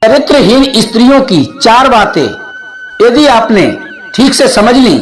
चरित्रहीन स्त्रियों की 4 बातें यदि आपने ठीक से समझ ली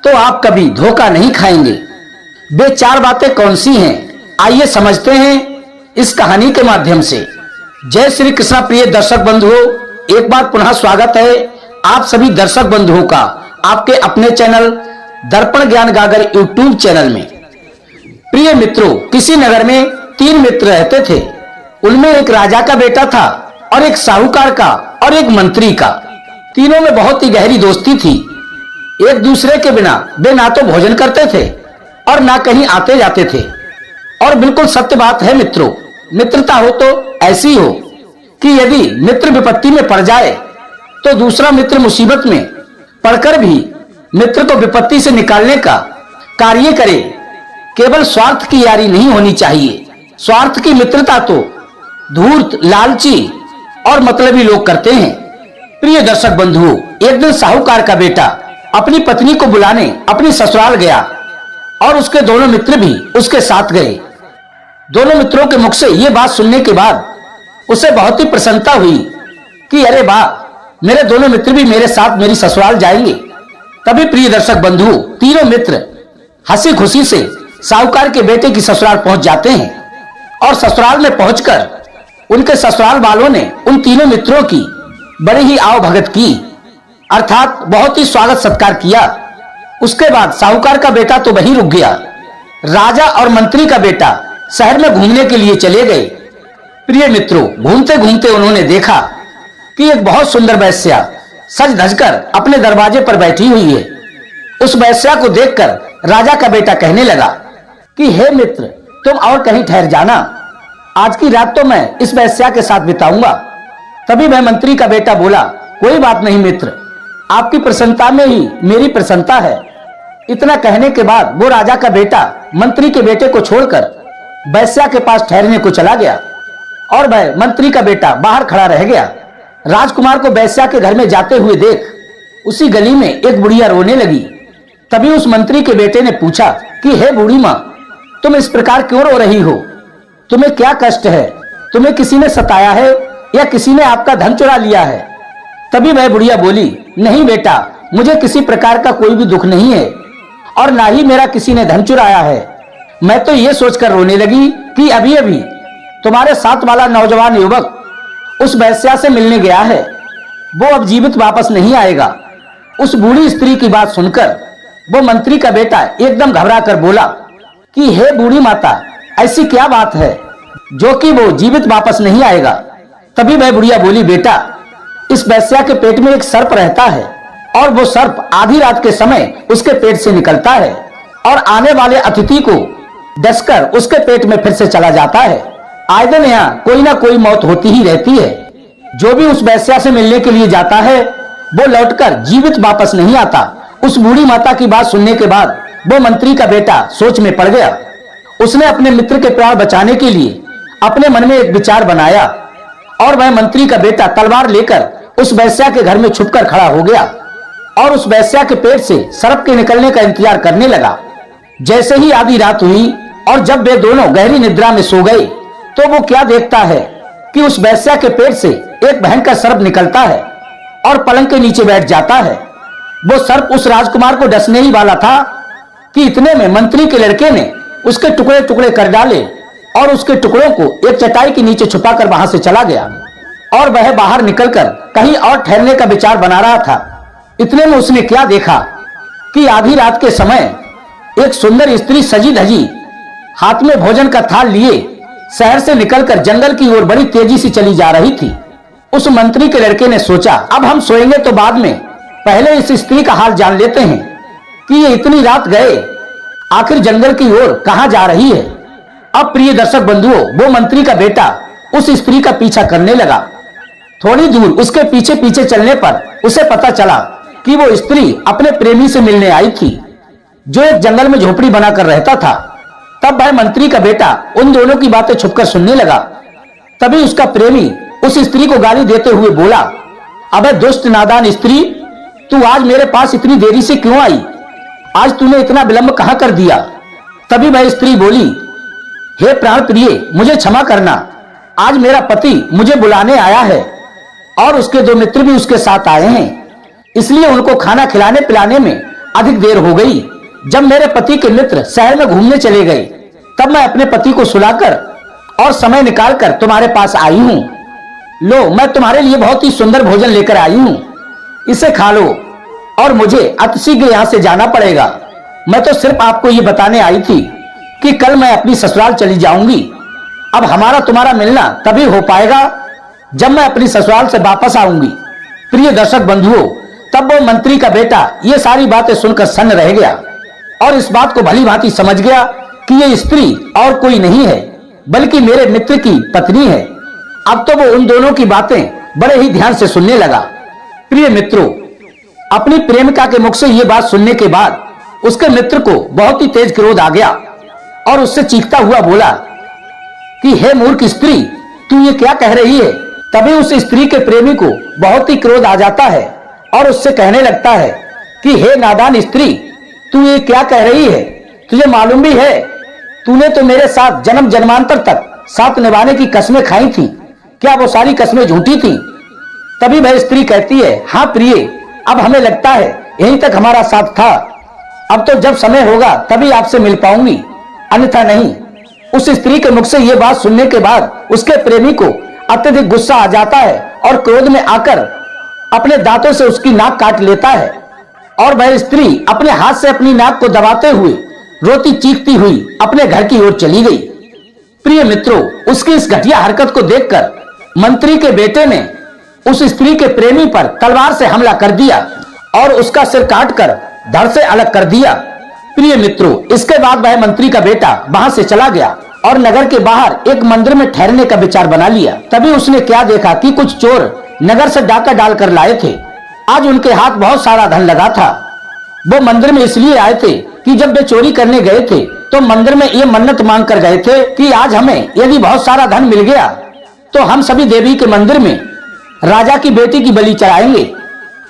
तो आप कभी धोखा नहीं खाएंगे। वे 4 बातें कौन सी हैं, आइए समझते हैं इस कहानी के माध्यम से। जय श्री कृष्ण प्रिय दर्शक बंधुओं, एक बार पुनः स्वागत है आप सभी दर्शक बंधुओं का आपके अपने चैनल दर्पण ज्ञान गागर यूट्यूब चैनल में। प्रिय मित्रों, किसी नगर में 3 मित्र रहते थे। उनमें एक राजा का बेटा था और एक साहूकार का और एक मंत्री का। तीनों में बहुत ही गहरी दोस्ती थी। एक दूसरे के बिना वे ना तो भोजन करते थे और ना कहीं आते जाते थे। और बिल्कुल सत्य बात है मित्रों, मित्रता हो तो ऐसी हो कि यदि मित्र विपत्ति में पड़ जाए तो दूसरा मित्र मुसीबत में पड़कर भी मित्र को विपत्ति से निकालने का कार्य करे। केवल स्वार्थ की यारी नहीं होनी चाहिए। स्वार्थ की मित्रता तो धूर्त, लालची और मतलबी लोग करते हैं। प्रिय दर्शक बंधुओं, एक दिन साहूकार का बेटा अपनी पत्नी को बुलाने अपनी ससुराल गया और उसके दोनों मित्र भी उसके साथ गए। दोनों मित्रों के मुख से ये बात सुनने के बाद उसे बहुत ही प्रसन्नता हुई कि अरे वाह, मेरे दोनों मित्र भी मेरे साथ मेरी ससुराल जाएंगे। तभी प्रिय दर्शक बंधुओं, तीनों मित्र हंसी खुशी से साहूकार के बेटे की ससुराल पहुंच जाते हैं और ससुराल में पहुंचकर उनके ससुराल वालों ने उन तीनों मित्रों की बड़ी ही आव भगत की, अर्थात बहुत ही स्वागत सत्कार किया। उसके बाद साहूकार का बेटा तो वहीं रुक गया। राजा और मंत्री का बेटा शहर में घूमने के लिए चले गए। प्रिय मित्रों, घूमते घूमते उन्होंने देखा कि एक बहुत सुंदर वेश्या सज धजकर अपने दरवाजे पर बैठी हुई है। उस वेश्या को देखकर राजा का बेटा कहने लगा कि हे मित्र, तुम और कहीं ठहर जाना, आज की रात तो मैं इस वेश्या के साथ बिताऊंगा। तभी वह मंत्री का बेटा बोला, कोई बात नहीं मित्र, आपकी प्रसन्नता में ही मेरी प्रसन्नता है। इतना कहने के बाद वो राजा का बेटा मंत्री के बेटे को छोड़कर वेश्या के पास ठहरने को चला गया और वह मंत्री का बेटा बाहर खड़ा रह गया। राजकुमार को वेश्या के घर में जाते हुए देख उसी गली में एक बुढ़िया रोने लगी। तभी उस मंत्री के बेटे ने पूछा कि हे बूढ़ी माँ, तुम इस प्रकार क्यों रो रही हो? तुम्हें क्या कष्ट है? तुम्हें किसी ने सताया है या किसी ने आपका धन चुरा लिया है? तभी वह बुढ़िया बोली, नहीं बेटा, मुझे किसी प्रकार का कोई भी दुख नहीं है और ना ही मेरा किसी ने धन चुराया है। मैं तो ये सोचकर रोने लगी कि अभी अभी तुम्हारे साथ वाला नौजवान युवक उस वेश्या से मिलने गया है, वो अब जीवित वापस नहीं आएगा। उस बूढ़ी स्त्री की बात सुनकर वो मंत्री का बेटा एकदम घबरा कर बोला कि हे बूढ़ी माता, ऐसी क्या बात है जो कि वो जीवित वापस नहीं आएगा? तभी वह बुढ़िया बोली, बेटा, इस वेश्या के पेट में एक सर्प रहता है और वो सर्प आधी रात के समय उसके पेट से निकलता है और आने वाले अतिथि को डसकर उसके पेट में फिर से चला जाता है। आए दिन यहाँ कोई ना कोई मौत होती ही रहती है। जो भी उस वेश्या से मिलने के लिए जाता है वो लौटकर जीवित वापस नहीं आता। उस बूढ़ी माता की बात सुनने के बाद वो मंत्री का बेटा सोच में पड़ गया। उसने अपने मित्र के प्राण बचाने के लिए अपने मन में एक विचार बनाया और वह मंत्री का बेटा तलवार लेकर उस वेश्या के घर में छुपकर खड़ा हो गया और उस वेश्या के पेट से सर्प के निकलने का इंतजार करने लगा। जैसे ही आधी रात हुई और जब वे दोनों गहरी निद्रा में सो गए तो वो क्या देखता है कि उस वेश्या के पेट से एक भयंकर सर्प निकलता है और पलंग के नीचे बैठ जाता है। वो सर्प उस राजकुमार को डसने ही वाला था कि इतने में मंत्री के लड़के ने उसके टुकड़े टुकड़े कर डाले और उसके टुकड़ों को एक चटाई के नीचे छुपाकर वहां से चला गया और वह बाहर निकलकर कहीं और ठहरने का विचार बना रहा था। इतने में उसने क्या देखा कि आधी रात के समय एक सुंदर स्त्री सजी धजी हाथ में भोजन का थाल लिए शहर से निकलकर जंगल की ओर बड़ी तेजी से चली जा रही थी। उस मंत्री के लड़के ने सोचा, अब हम सोएंगे तो बाद में, पहले इस स्त्री का हाल जान लेते हैं कि ये इतनी रात गए आखिर जंगल की ओर कहां जा रही है। अब प्रिय दर्शक बंधुओं, वो मंत्री का बेटा उस स्त्री का पीछा करने लगा। थोड़ी दूर उसके पीछे पीछे चलने पर उसे पता चला कि वो स्त्री अपने प्रेमी से मिलने आई थी जो एक जंगल में झोपड़ी बनाकर रहता था। तब वह मंत्री का बेटा उन दोनों की बातें छुपकर सुनने लगा। तभी उसका प्रेमी उस स्त्री को गाली देते हुए बोला, अबे दुष्ट नादान स्त्री, तू आज मेरे पास इतनी देरी से क्यों आई? आज तूने इतना विलंब कहां कर दिया? तभी वह स्त्री बोली, हे प्राण प्रिय, मुझे क्षमा करना, आज मेरा पति मुझे बुलाने आया है और उसके 2 मित्र भी उसके साथ आए हैं, इसलिए उनको खाना खिलाने पिलाने में अधिक देर हो गई। जब मेरे पति के मित्र शहर में घूमने चले गए, तब मैं अपने पति को सुलाकर और समय निकालकर तुम्हारे पास आई हूँ। लो, मैं तुम्हारे लिए बहुत ही सुंदर भोजन लेकर आई हूँ, इसे खा लो। और मुझे अतिशीघ्र यहाँ से जाना पड़ेगा। मैं तो सिर्फ आपको ये बताने आई थी कि कल मैं अपनी ससुराल चली जाऊंगी। अब हमारा तुम्हारा मिलना तभी हो पाएगा जब मैं अपनी ससुराल से वापस आऊंगी। प्रिय दर्शक बंधुओं, तब वो मंत्री का बेटा ये सारी बातें सुनकर सन्न रह गया और इस बात को भली भांति समझ गया कि ये स्त्री और कोई नहीं है बल्कि मेरे मित्र की पत्नी है। अब तो वो उन दोनों की बातें बड़े ही ध्यान से सुनने लगा। प्रिय मित्रों, अपनी प्रेमिका के मुख से ये बात सुनने के बाद उसके मित्र को बहुत ही तेज क्रोध आ गया और उससे चीखता हुआ बोला कि हे मूर्ख स्त्री, तू ये क्या कह रही है। तभी उस स्त्री के प्रेमी को बहुत ही क्रोध आ जाता है और उससे कहने लगता है कि हे नादान स्त्री, तू ये क्या कह रही है। तुझे मालूम भी है, तूने तो मेरे साथ जन्म जन्मांतर तक साथ निभाने की कसमें खाई थी। क्या वो सारी कसमें झूठी थी। तभी वह स्त्री कहती है, हाँ प्रिय, अब हमें लगता है यहीं तक हमारा साथ था। अब तो जब समय होगा तभी आपसे मिल पाऊंगी, अन्यथा नहीं। उस स्त्री के मुख से ये बात सुनने के बाद उसके प्रेमी को अत्यधिक गुस्सा आ जाता है और क्रोध में आकर अपने दांतों से उसकी नाक काट लेता है और वह स्त्री अपने हाथ से अपनी नाक को दबाते हुए रोती चीखती हुई अपने घर की ओर चली गई। प्रिय मित्रों, उसकी इस घटिया हरकत को देखकर मंत्री के बेटे ने उस स्त्री के प्रेमी पर तलवार से हमला कर दिया और उसका सिर काटकर धड़ से अलग कर दिया। प्रिय मित्रों, इसके बाद वह मंत्री का बेटा वहां से चला गया और नगर के बाहर एक मंदिर में ठहरने का विचार बना लिया। तभी उसने क्या देखा कि कुछ चोर नगर से डाका डालकर लाए थे। आज उनके हाथ बहुत सारा धन लगा था। वो मंदिर में इसलिए आए थे कि जब वे चोरी करने गए थे तो मंदिर में ये मन्नत मांग कर गए थे कि आज हमें यदि बहुत सारा धन मिल गया तो हम सभी देवी के मंदिर में राजा की बेटी की बलि चढ़ाएंगे।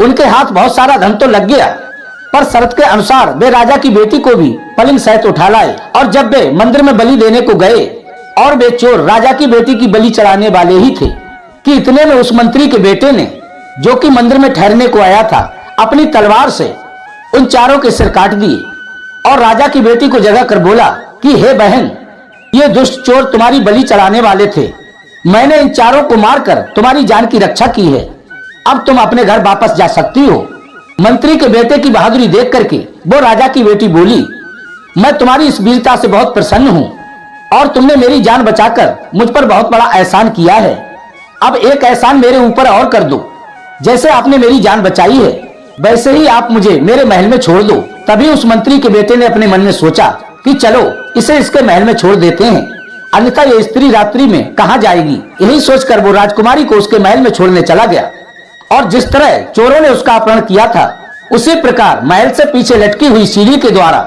उनके हाथ बहुत सारा धन तो लग गया, पर शर्त के अनुसार वे राजा की बेटी को भी पलिंग सहित उठा लाए। और जब वे मंदिर में बलि देने को गए और वे चोर राजा की बेटी की बलि चढ़ाने वाले ही थे कि इतने में उस मंत्री के बेटे ने, जो कि मंदिर में ठहरने को आया था, अपनी तलवार से उन चारों के सिर काट दिए और राजा की बेटी को जगा कर बोला कि हे बहन, ये दुष्ट चोर तुम्हारी बलि चढ़ाने वाले थे। मैंने इन चारों को मारकर तुम्हारी जान की रक्षा की है। अब तुम अपने घर वापस जा सकती हो। मंत्री के बेटे की बहादुरी देख करके वो राजा की बेटी बोली, मैं तुम्हारी इस वीरता से बहुत प्रसन्न हूँ और तुमने मेरी जान बचाकर मुझ पर बहुत बड़ा एहसान किया है। अब एक एहसान मेरे ऊपर और कर दो। जैसे आपने मेरी जान बचाई है वैसे ही आप मुझे मेरे महल में छोड़ दो। तभी उस मंत्री के बेटे ने अपने मन में सोचा कि चलो इसे इसके महल में छोड़ देते हैं, अन्यथा ये स्त्री रात्रि में कहाँ जाएगी। यही सोचकर वो राजकुमारी को उसके महल में छोड़ने चला गया और जिस तरह चोरों ने उसका अपहरण किया था उसी प्रकार महल से पीछे लटकी हुई सीढ़ी के द्वारा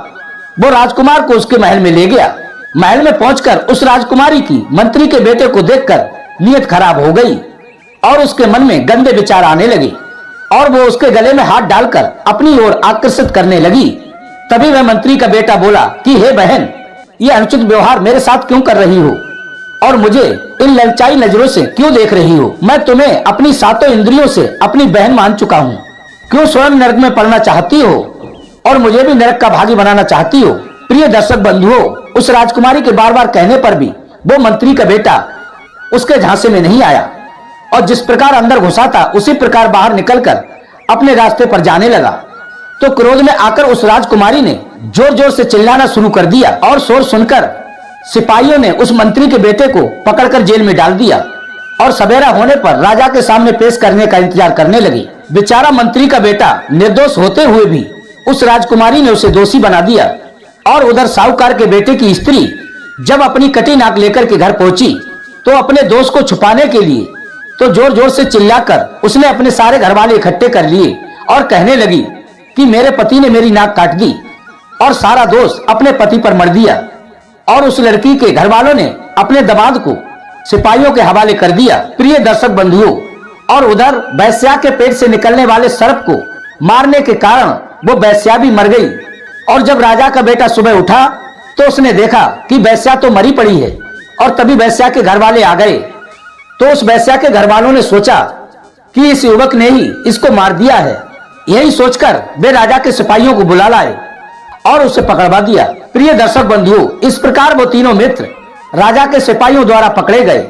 वो राजकुमार को उसके महल में ले गया। महल में पहुंचकर उस राजकुमारी की मंत्री के बेटे को देखकर नीयत खराब हो गई और उसके मन में गंदे विचार आने लगे और वो उसके गले में हाथ डालकर अपनी ओर आकर्षित करने लगी। तभी वह मंत्री का बेटा बोला कि हे बहन, ये अनुचित व्यवहार मेरे साथ क्यों कर रही हो और मुझे इन ललचाई नजरों से क्यों देख रही हो। मैं तुम्हें अपनी सातों इंद्रियों से अपनी बहन मान चुका हूँ। क्यों स्वयं नरक में पड़ना चाहती हो और मुझे भी नरक का भागी बनाना चाहती हो। प्रिय दर्शक बंधुओं, उस राजकुमारी के बार बार कहने पर भी वो मंत्री का बेटा उसके झांसे में नहीं आया और जिस प्रकार अंदर घुसा था उसी प्रकार बाहर निकलकर अपने रास्ते पर जाने लगा। तो क्रोध में आकर उस राजकुमारी ने जोर जोर से चिल्लाना शुरू कर दिया और शोर सुनकर सिपाहियों ने उस मंत्री के बेटे को पकड़कर जेल में डाल दिया और सवेरा होने पर राजा के सामने पेश करने का इंतजार करने लगे। बेचारा मंत्री का बेटा निर्दोष होते हुए भी उस राजकुमारी ने उसे दोषी बना दिया। और उधर साहूकार के बेटे की स्त्री जब अपनी कटी नाक लेकर के घर पहुंची तो अपने दोष को छुपाने के लिए तो जोर जोर से चिल्लाकर उसने अपने सारे घर वाले इकट्ठे कर लिए और कहने लगी कि मेरे पति ने मेरी नाक काट दी और सारा दोष अपने पति पर मर दिया। और उस लड़की के घर वालों ने अपने दामाद को सिपाहियों के हवाले कर दिया। प्रिय दर्शक बंधुओं, और उधर वैश्या के पेट से निकलने वाले सर्प को मारने के कारण वो वैश्या भी मर गई। और जब राजा का बेटा सुबह उठा तो उसने देखा कि वैश्या तो मरी पड़ी है। और तभी वैश्या के घर वाले आ गए तो उस वैश्या के घर वालों ने सोचा कि इस युवक ने ही इसको मार दिया है। यही सोचकर वे राजा के सिपाहियों को बुला लाए और उसे पकड़वा दिया। प्रिय दर्शक बंधुओं, इस प्रकार वो तीनों मित्र राजा के सिपाहियों द्वारा पकड़े गए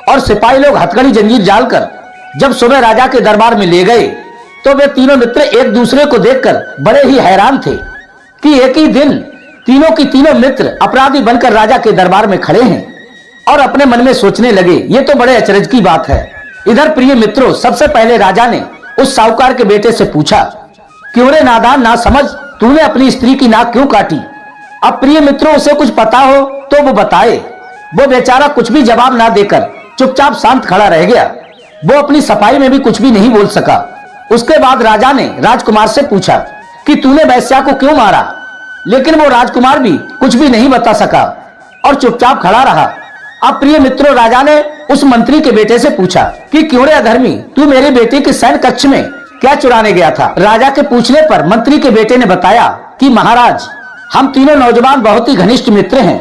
और सिपाही लोग हथकड़ी जंजीर डालकर जब सुबह राजा के दरबार में ले गए तो वे तीनों मित्र एक दूसरे को देखकर बड़े ही हैरान थे कि एक ही दिन तीनों की तीनों मित्र अपराधी बनकर राजा के दरबार में खड़े हैं और अपने मन में सोचने लगे, ये तो बड़े अचरज की बात है। इधर प्रिय मित्रों, सबसे पहले राजा ने उस साहूकार के बेटे से पूछा, क्यों रे नादान ना समझ, तूने अपनी स्त्री की नाक क्यों काटी? अब प्रिय मित्रों, उसे कुछ पता हो तो वो बताए। वो बेचारा कुछ भी जवाब ना देकर चुपचाप शांत खड़ा रह गया। वो अपनी सफाई में भी कुछ भी नहीं बोल सका। उसके बाद राजा ने राजकुमार से पूछा कि तूने वैश्या को क्यों मारा? लेकिन वो राजकुमार भी कुछ भी नहीं बता सका और चुपचाप खड़ा रहा। अब प्रिय मित्रों, राजा ने उस मंत्री के बेटे से पूछा कि क्यों रे अधर्मी, तू मेरे बेटे के शयन कक्ष में क्या चुराने गया था? राजा के पूछने पर मंत्री के बेटे ने बताया कि महाराज, हम तीनों नौजवान बहुत ही घनिष्ठ मित्र हैं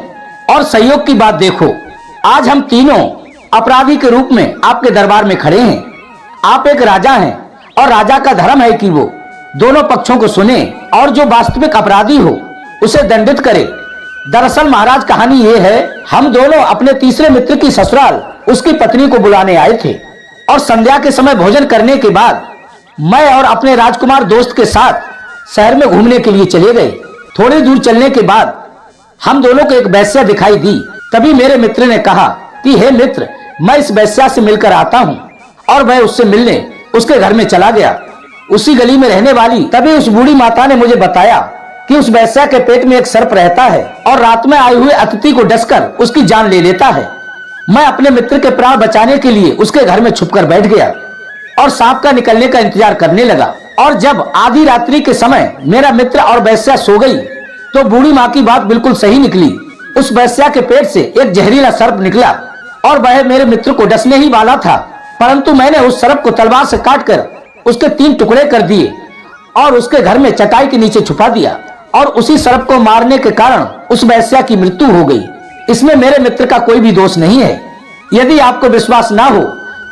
और सहयोग की बात देखो, आज हम तीनों अपराधी के रूप में आपके दरबार में खड़े हैं। आप एक राजा हैं और राजा का धर्म है कि वो दोनों पक्षों को सुने और जो वास्तविक अपराधी हो उसे दंडित करे। दरअसल महाराज, कहानी ये है, हम दोनों अपने तीसरे मित्र की ससुराल उसकी पत्नी को बुलाने आए थे और संध्या के समय भोजन करने के बाद मैं और अपने राजकुमार दोस्त के साथ शहर में घूमने के लिए चले गए। थोड़ी दूर चलने के बाद हम दोनों को एक वैश्या दिखाई दी। तभी मेरे मित्र ने कहा कि हे मित्र, मैं इस वैश्या से मिलकर आता हूँ, और मैं उससे मिलने उसके घर में चला गया। उसी गली में रहने वाली तभी उस बूढ़ी माता ने मुझे बताया कि उस वैश्या के पेट में एक सर्प रहता है और रात में आए हुए अतिथि को डसकर उसकी जान ले लेता है। मैं अपने मित्र के प्राण बचाने के लिए उसके घर में छुपकर बैठ गया और सांप का निकलने का इंतजार करने लगा। और जब आधी रात्रि के समय मेरा मित्र और वैश्या सो गई तो बूढ़ी माँ की बात बिल्कुल सही निकली। उस वैश्या के पेट से एक जहरीला सर्प निकला और वह मेरे मित्र को डसने ही वाला था, परंतु मैंने उस सर्प को तलवार से काटकर उसके 3 टुकड़े कर दिए और उसके घर में चटाई के नीचे छुपा दिया और उसी सर्प को मारने के कारण उस वैश्या की मृत्यु हो गई। इसमें मेरे मित्र का कोई भी दोष नहीं है। यदि आपको विश्वास ना हो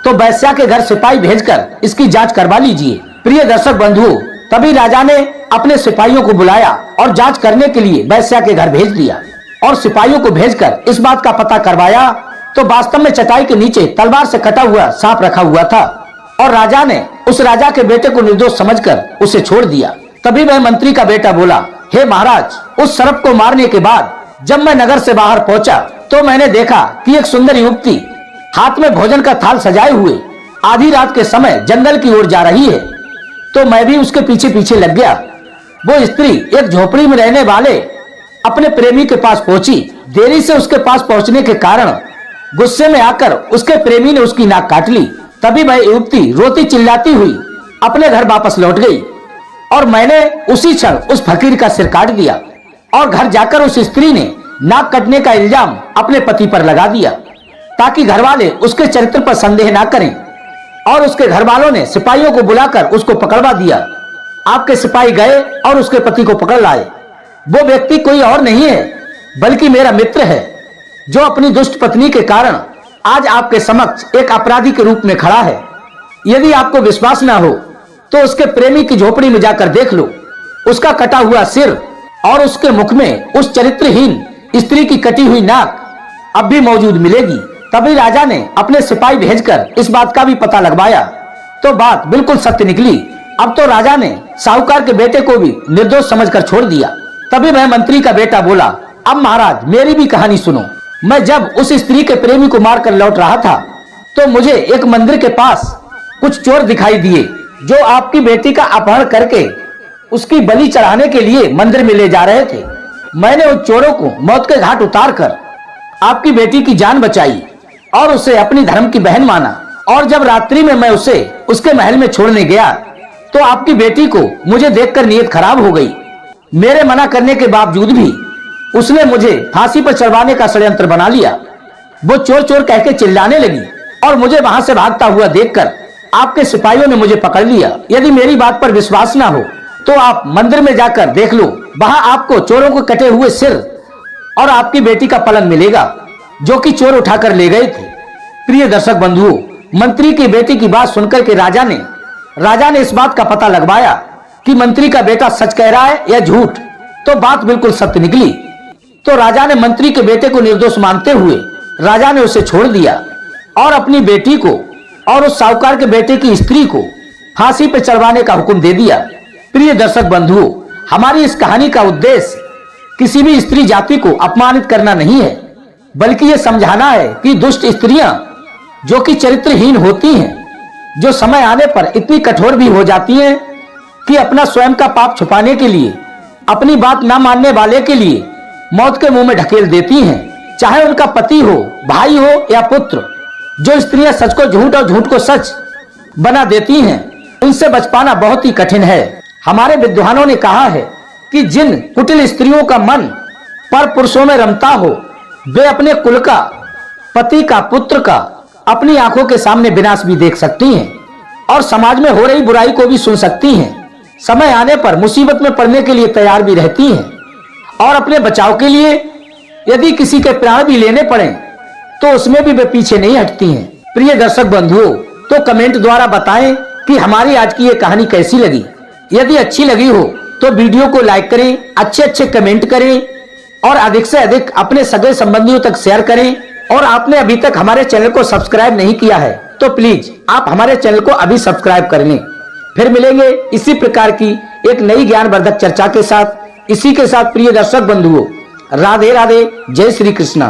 तो वैश्या के घर सिपाही भेजकर इसकी जांच करवा लीजिए। प्रिय दर्शक बंधुओं, तभी राजा ने अपने सिपाहियों को बुलाया और जांच करने के लिए वैश्या के घर भेज दिया और सिपाहियों को भेजकर इस बात का पता करवाया तो वास्तव में चटाई के नीचे तलवार से कटा हुआ सांप रखा हुआ था और राजा ने उस राजा के बेटे को निर्दोष समझकर उसे छोड़ दिया। तभी वह मंत्री का बेटा बोला, हे महाराज, उस सर्प को मारने के बाद जब मैं नगर से बाहर पहुंचा तो मैंने देखा कि एक सुंदर युवती हाथ में भोजन का थाल सजाए हुए आधी रात के समय जंगल की ओर जा रही है, तो मैं भी उसके पीछे पीछे लग गया। वो स्त्री एक झोपड़ी में रहने वाले अपने प्रेमी के पास पहुंची। देरी से उसके पास पहुंचने के कारण गुस्से में आकर उसके प्रेमी ने उसकी नाक काट ली। तभी वह युवती रोती चिल्लाती हुई अपने घर वापस लौट गई और मैंने उसी क्षण उस फकीर का सिर काट दिया और घर जाकर उस स्त्री ने नाक कटने का इल्जाम अपने पति पर लगा दिया ताकि घर वाले उसके चरित्र पर संदेह ना करें, और उसके घर वालों ने सिपाहियों को बुलाकर उसको पकड़वा दिया। आपके सिपाही गए और उसके पति को पकड़ लाए। वो व्यक्ति कोई और नहीं है बल्कि मेरा मित्र है, जो अपनी दुष्ट पत्नी के कारण आज आपके समक्ष एक अपराधी के रूप में खड़ा है। यदि आपको विश्वास ना हो तो उसके प्रेमी की झोपड़ी में जाकर देख लो। उसका कटा हुआ सिर और उसके मुख में उस चरित्रहीन स्त्री की कटी हुई नाक अब भी मौजूद मिलेगी। तभी राजा ने अपने सिपाही भेजकर इस बात का भी पता लगवाया तो बात बिल्कुल सत्य निकली। अब तो राजा ने साहूकार के बेटे को भी निर्दोष समझकर छोड़ दिया। तभी वह मंत्री का बेटा बोला, अब महाराज, मेरी भी कहानी सुनो। मैं जब उस स्त्री के प्रेमी को मारकर लौट रहा था तो मुझे एक मंदिर के पास कुछ चोर दिखाई दिए जो आपकी बेटी का अपहरण करके उसकी बलि चढ़ाने के लिए मंदिर में ले जा रहे थे। मैंने उन चोरों को मौत के घाट उतारकर आपकी बेटी की जान बचाई और उसे अपनी धर्म की बहन माना। और जब रात्रि में मैं उसे उसके महल में छोड़ने गया तो आपकी बेटी को मुझे देखकर नीयत खराब हो गई। मेरे मना करने के बावजूद भी उसने मुझे फांसी पर चढ़वाने का षड्यंत्र बना लिया। वो चोर चोर कह के चिल्लाने लगी और मुझे वहां से भागता हुआ देखकर आपके सिपाहियों ने मुझे पकड़ लिया। यदि मेरी बात पर विश्वास ना हो तो आप मंदिर में जाकर देख लो, वहां आपको चोरों को कटे हुए सिर और आपकी बेटी का पलंग मिलेगा जो कि चोर उठाकर ले गए थे। प्रिय दर्शक बंधुओं, मंत्री की बेटी की बात सुनकर के राजा ने इस बात का पता लगवाया कि मंत्री का बेटा सच कह रहा है या झूठ। तो बात बिल्कुल सत्य निकली। तो राजा ने मंत्री के बेटे को निर्दोष मानते हुए राजा ने उसे छोड़ दिया और अपनी बेटी को और उस साहूकार के बेटे की स्त्री को फांसी पर चढ़वाने का हुक्म दे दिया। प्रिय दर्शक बंधुओं, हमारी इस कहानी का उद्देश्य किसी भी स्त्री जाति को अपमानित करना नहीं है, बल्कि यह समझाना है कि दुष्ट स्त्रियां जो कि चरित्रहीन होती हैं, जो समय आने पर इतनी कठोर भी हो जाती हैं कि अपना स्वयं का पाप छुपाने के लिए, अपनी बात ना मानने वाले के लिए मौत के मुंह में ढकेल देती हैं, चाहे उनका पति हो, भाई हो या पुत्र। जो स्त्रियां सच को झूठ और झूठ को सच बना देती हैं, उनसे बच पाना बहुत ही कठिन है। हमारे विद्वानों ने कहा है कि जिन कुटिल स्त्रियों का मन पर पुरुषों में रमता हो, वे अपने कुल का, पति का, पुत्र का अपनी आंखों के सामने विनाश भी देख सकती हैं और समाज में हो रही बुराई को भी सुन सकती हैं। समय आने पर मुसीबत में पड़ने के लिए तैयार भी रहती हैं और अपने बचाव के लिए यदि किसी के प्राण भी लेने पड़े तो उसमें भी वे पीछे नहीं हटती हैं। प्रिय दर्शक बंधुओं, तो कमेंट द्वारा बताएं कि हमारी आज की ये कहानी कैसी लगी। यदि अच्छी लगी हो तो वीडियो को लाइक करें, अच्छे कमेंट करें और अधिक से अधिक अपने सगे संबंधियों तक शेयर करें। और आपने अभी तक हमारे चैनल को सब्सक्राइब नहीं किया है तो प्लीज आप हमारे चैनल को अभी सब्सक्राइब कर लें। फिर मिलेंगे इसी प्रकार की एक नई ज्ञानवर्धक चर्चा के साथ। इसी के साथ प्रिय दर्शक बंधुओं, राधे राधे, जय श्री कृष्णा।